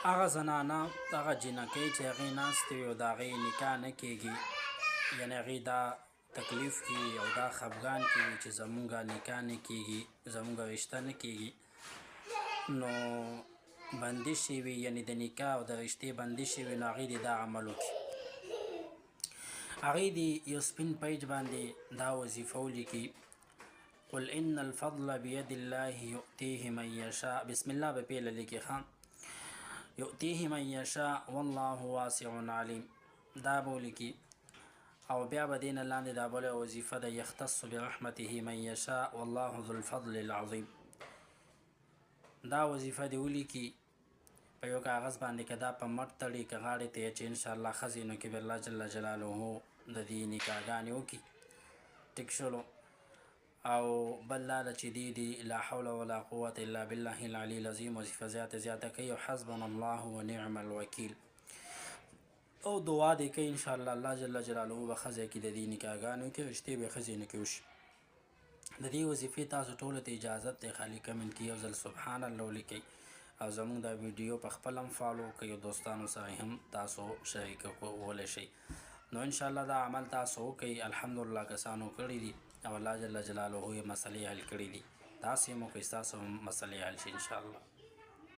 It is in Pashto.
هغه زنانه هغه جنکۍ چې هغې ناستې وي او د هغې نکاح نه کېږي، یعنې هغې دا تکلیف کې وي او دا خفګان کې وي چې زمونږ نکاح نه کېږي، زمونږ رشته نه کېږي، نو بندي شوي یعنې د نکاح او د رشتې بندي شوي، نو هغې دې دا عمل وکړي. هغې دې یو سپین پیج باندې دا وظیفه ولیکي: قل ان الفضل بید الله یؤتیه من یشاء. بسم الله به پیله لیکي ښه، یؤتیه من یشاء والله واسع علیم. دا به ولیکي او بیا به دې نه لاندې دا بله وظیفه ده: یختص برحمته من یشاء والله ذو الفضل العظیم. دا وظیفه دې ولیکي په یو کاغذ باندې، که دا په مټ تړي که غاړې ته یې چې انشاءالله ښځې نو کې به الله جل جلاله د دې نکاحګانې وکړي. ټیک شولو. او بل دا ده چې دې لا حول ولا قوة الا بالله العلي العظیم وظیفه زیاته کوي، او حسبنا الله ونعم الوکیل، او دعا دې کوي انشاءالله الله جل جلاله به ښځې کې د دې نکاحګانې وکړي، رشتې به یې ښځې نه کې وشي. د دې وظیفې تاسو ټولو ته اجازت دی، خالي کمنټ کې یو ځل سبحان الله ولیکئ، او زمونږ دا ویډیو په خپل هم فالو کوئ او دوستانو سره هم تاسو شریک کولی شئ. نو انشاءالله دا عمل تاسو وکئ. الحمدلله کسانو کړي دي او الله جل جلاله یې مسلې حل کړي دي، تاسې هم وکئ، ستاسو هم مسلې حل شي انشاءالله.